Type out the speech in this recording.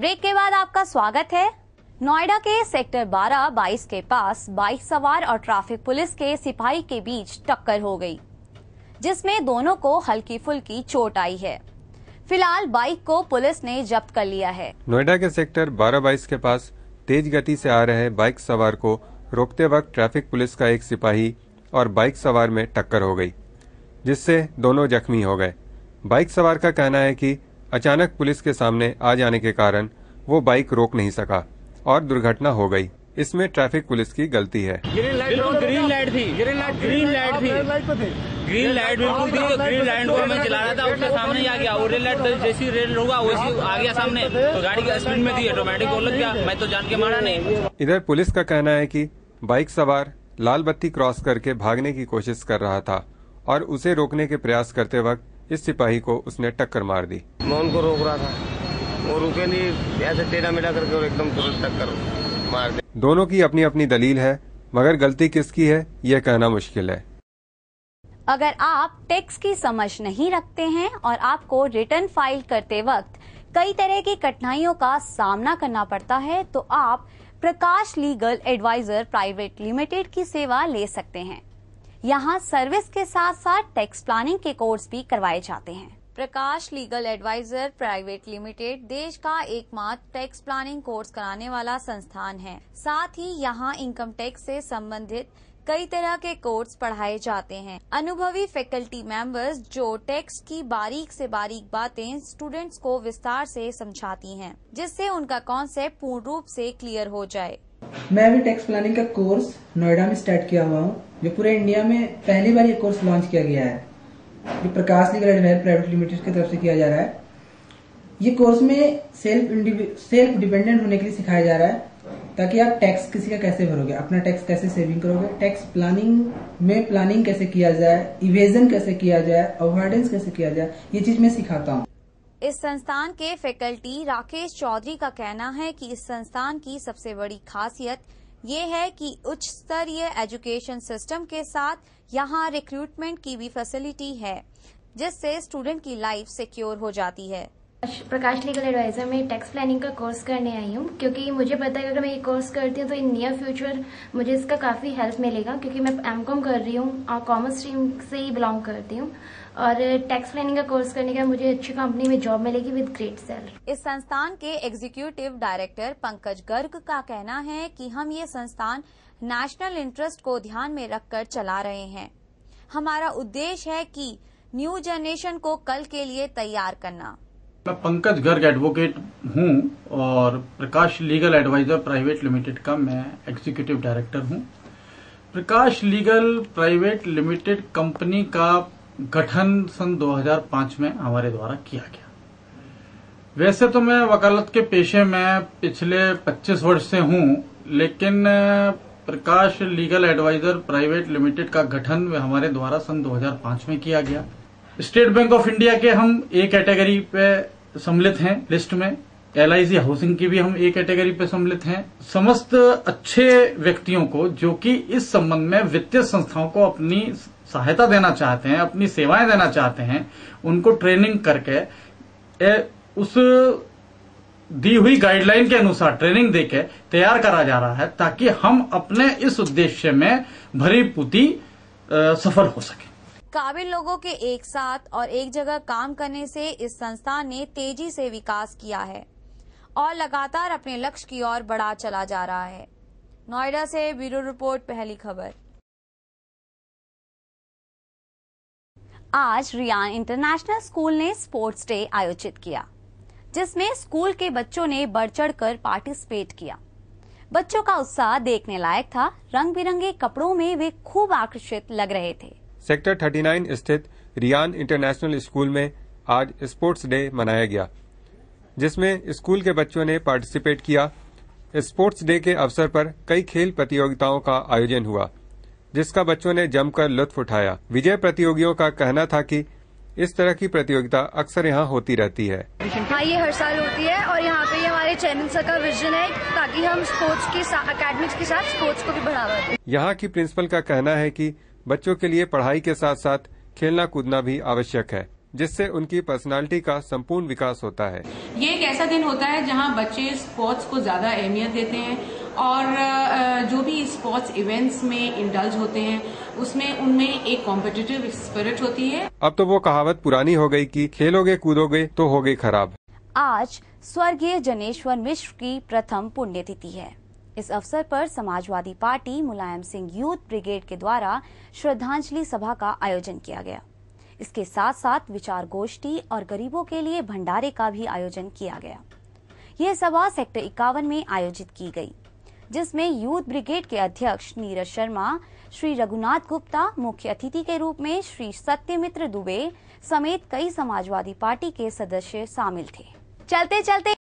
Break के बाद आपका स्वागत है। नोएडा के सेक्टर 12-22 के पास बाइक सवार और ट्रैफिक पुलिस के सिपाही के बीच टक्कर हो गई, जिसमें दोनों को हल्की फुल्की चोट आई है। फिलहाल बाइक को पुलिस ने जब्त कर लिया है। नोएडा के सेक्टर 12-22 के पास तेज गति से आ रहे बाइक सवार को रोकते वक्त ट्रैफिक पुलिस का एक सिपाही और बाइक सवार में टक्कर हो गई, जिससे दोनों जख्मी हो गए। बाइक सवार का कहना है कि अचानक पुलिस के सामने आ जाने के कारण वो बाइक रोक नहीं सका और दुर्घटना हो गई। इसमें ट्रैफिक पुलिस की गलती है। ग्रीन लाइट बिल्कुल ग्रीन लाइट थी। ग्रीन लाइट को मैं चला रहा था, उसके सामने ही आ गया। और रेड लाइट जैसी रेड होगा वैसी आ गया सामने, तो गाड़ी की स्पीड में थी, ऑटोमेटिक को लग गया। मैं तो जान के मारा नहीं। इधर पुलिस का कहना है कि बाइक सवार लाल बत्ती क्रॉस करके भागने की कोशिश कर रहा था और उसे रोकने के प्रयास करते वक्त इस सिपाही को उसने टक्कर मार दी। मैं उनको रोक रहा था, वो रुके नहीं, ऐसे टेढ़ा मेढ़ा करके और एकदम तुरंत टक्कर मार दी। दोनों की अपनी अपनी दलील है, मगर गलती किसकी है यह कहना मुश्किल है। अगर आप टैक्स की समझ नहीं रखते हैं और आपको रिटर्न फाइल करते वक्त कई तरह की कठिनाइयों का सामना करना पड़ता है, तो आप प्रकाश लीगल एडवाइजर प्राइवेट लिमिटेड की सेवा ले सकते हैं। यहाँ सर्विस के साथ साथ टैक्स प्लानिंग के कोर्स भी करवाए जाते हैं। प्रकाश लीगल एडवाइजर प्राइवेट लिमिटेड देश का एकमात्र टैक्स प्लानिंग कोर्स कराने वाला संस्थान है। साथ ही यहाँ इनकम टैक्स से संबंधित कई तरह के कोर्स पढ़ाए जाते हैं। अनुभवी फैकल्टी मेंबर्स जो टैक्स की बारीक से बारीक बातें स्टूडेंट्स को विस्तार से समझाती हैं, जिससे उनका कॉन्सेप्ट पूर्ण रूप से क्लियर हो जाए। मैं अभी टैक्स प्लानिंग का कोर्स नोएडा में स्टार्ट किया हुआ हूँ, जो पूरे इंडिया में पहली बार ये कोर्स लॉन्च किया गया है, जो प्रकाश लीगल एडवाइजर प्राइवेट लिमिटेड की तरफ से किया जा रहा है। ये कोर्स में सेल्फ डिपेंडेंट होने के लिए सिखाया जा रहा है, ताकि आप टैक्स किसी का कैसे भरोगे, अपना टैक्स कैसे सेविंग करोगे, टैक्स प्लानिंग में प्लानिंग कैसे किया जाए, इवेजन कैसे किया जाए, अवॉइडेंस कैसे किया जाए, ये चीज मैं सिखाता हूँ। इस संस्थान के फैकल्टी राकेश चौधरी का कहना है कि इस संस्थान की सबसे बड़ी खासियत ये है कि उच्च स्तरीय एजुकेशन सिस्टम के साथ यहाँ रिक्रूटमेंट की भी फैसिलिटी है, जिससे स्टूडेंट की लाइफ सिक्योर हो जाती है। प्रकाश लीगल एडवाइजर में टैक्स प्लानिंग का कोर्स करने आई हूँ, क्योंकि मुझे पता है कि अगर मैं ये कोर्स करती हूँ तो इन नियर फ्यूचर मुझे इसका काफ़ी हेल्प मिलेगा, क्योंकि मैं एमकॉम कर रही हूँ और कॉमर्स स्ट्रीम से ही बिलोंग करती हूँ। और टैक्स प्लानिंग का कोर्स करने का मुझे अच्छी कंपनी में जॉब मिलेगी विद ग्रेट सैलरी। इस संस्थान के एग्जीक्यूटिव डायरेक्टर पंकज गर्ग का कहना है कि हम ये संस्थान नेशनल इंटरेस्ट को ध्यान में रखकर चला रहे हैं। हमारा उद्देश्य है कि न्यू जनरेशन को कल के लिए तैयार करना। मैं पंकज गर्ग एडवोकेट हूं और प्रकाश लीगल एडवाइजर प्राइवेट लिमिटेड का मैं एग्जीक्यूटिव डायरेक्टर हूं। प्रकाश लीगल प्राइवेट लिमिटेड कंपनी का गठन सन 2005 में हमारे द्वारा किया गया। वैसे तो मैं वकालत के पेशे में पिछले 25 वर्ष से हूं, लेकिन प्रकाश लीगल एडवाइजर प्राइवेट लिमिटेड का गठन हमारे द्वारा सन 2005 में किया गया। स्टेट बैंक ऑफ इंडिया के हम ए कैटेगरी पे सम्मिलित हैं लिस्ट में, LIC हाउसिंग की भी हम ए कैटेगरी पे सम्मिलित हैं। समस्त अच्छे व्यक्तियों को जो कि इस संबंध में वित्तीय संस्थाओं को अपनी सहायता देना चाहते हैं, अपनी सेवाएं देना चाहते हैं, उनको ट्रेनिंग करके उस दी हुई गाइडलाइन के अनुसार ट्रेनिंग देके तैयार करा जा रहा है, ताकि हम अपने इस उद्देश्य में भरी पूती सफल हो सके। काबिल लोगों के एक साथ और एक जगह काम करने से इस संस्थान ने तेजी से विकास किया है और लगातार अपने लक्ष्य की ओर बढ़ा चला जा रहा है। नोएडा से ब्यूरो रिपोर्ट, पहली खबर। आज रियान इंटरनेशनल स्कूल ने स्पोर्ट्स डे आयोजित किया, जिसमें स्कूल के बच्चों ने बढ़ चढ़कर पार्टिसिपेट किया। बच्चों का उत्साह देखने लायक था। रंग बिरंगे कपड़ों में वे खूब आकर्षित लग रहे थे। सेक्टर 39 स्थित रियान इंटरनेशनल स्कूल में आज स्पोर्ट्स डे मनाया गया, जिसमें स्कूल के बच्चों ने पार्टिसिपेट किया। स्पोर्ट्स डे के अवसर पर कई खेल प्रतियोगिताओं का आयोजन हुआ, जिसका बच्चों ने जमकर लुत्फ उठाया। विजय प्रतियोगियों का कहना था कि इस तरह की प्रतियोगिता अक्सर यहाँ होती रहती है। हाँ, ये हर साल होती है और यहाँ पे हमारे चेयरमैन सर का विजन है, ताकि हम स्पोर्ट्स की अकेडमिक्स के साथ स्पोर्ट्स को भी बढ़ावा दें। यहाँ की प्रिंसिपल का कहना है कि बच्चों के लिए पढ़ाई के साथ साथ खेलना कूदना भी आवश्यक है। जिससे उनकी पर्सनालिटी का संपूर्ण विकास होता है। ये एक ऐसा दिन होता है जहां बच्चे स्पोर्ट्स को ज्यादा अहमियत देते हैं और जो भी स्पोर्ट्स इवेंट्स में इंडल्ज होते हैं उसमें उनमें एक कॉम्पिटिटिव स्पिरिट होती है। अब तो वो कहावत पुरानी हो गई कि खेलोगे कूदोगे तो होगे खराब। आज स्वर्गीय जनेश्वर मिश्र की प्रथम पुण्यतिथि है। इस अवसर पर Samajwadi party Mulayam Singh youth brigade के द्वारा श्रद्धांजलि सभा का आयोजन किया गया। इसके साथ साथ विचार गोष्ठी और गरीबों के लिए भंडारे का भी आयोजन किया गया। यह सभा सेक्टर 51 में आयोजित की गई, जिसमें यूथ ब्रिगेड के अध्यक्ष नीरज शर्मा, श्री रघुनाथ गुप्ता, मुख्य अतिथि के रूप में श्री सत्यमित्र दुबे समेत कई समाजवादी पार्टी के सदस्य शामिल थे। चलते चलते